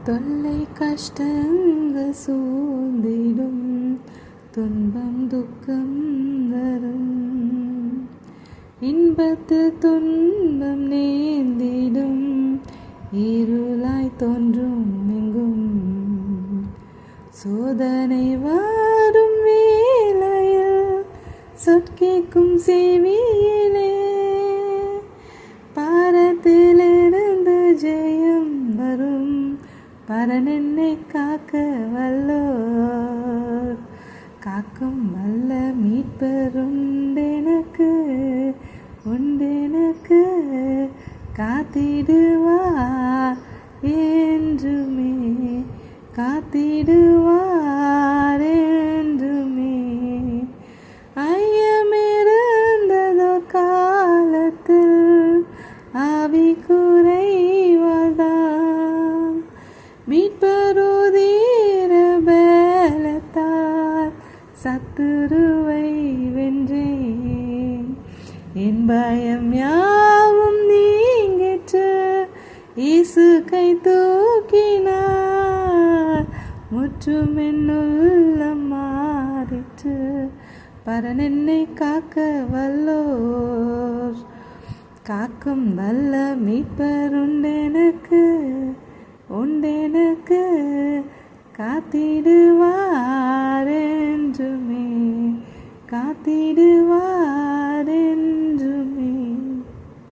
தொல்லை கஷ்டங்கள் சூழ்ந்திடும், துன்பம் துக்கம் வரும். இன்பத்து துன்பம் நேர்ந்திடும், இருளாய் தோன்றும் எங்கும். சோதனை வரும் வேளையில் சொற்கேக்கும் செவியிலே, பாரத்திலிருந்து ஜெயம் வரும். பரன் என்னை காக்க வல்லோர், காக்கும் வல்ல மீட்பருண்டெனக்கு, உண்டெனக்கு. காத்திடுவார் என்றுமே, காத்திடுவார் என்றுமே. ஐயமிருந்ததோ காலத்தில் ஆவி குறைவால்தான், மீட்பருதீர பலத்தால் சத்துருவை வென்றேன். என் பயம் யாவும் நீங்கிற்று, இயேசு கை தூக்கினார். முற்றும் என்னுள்ளம் மாறிற்று, பரன் என்னை காக்க வல்லோர், காக்கும் வல்ல மீட்பருண்டெனக்கு, உண்டெனக்கு. காத்திடுவார் என்றுமே, காத்திடுவார்.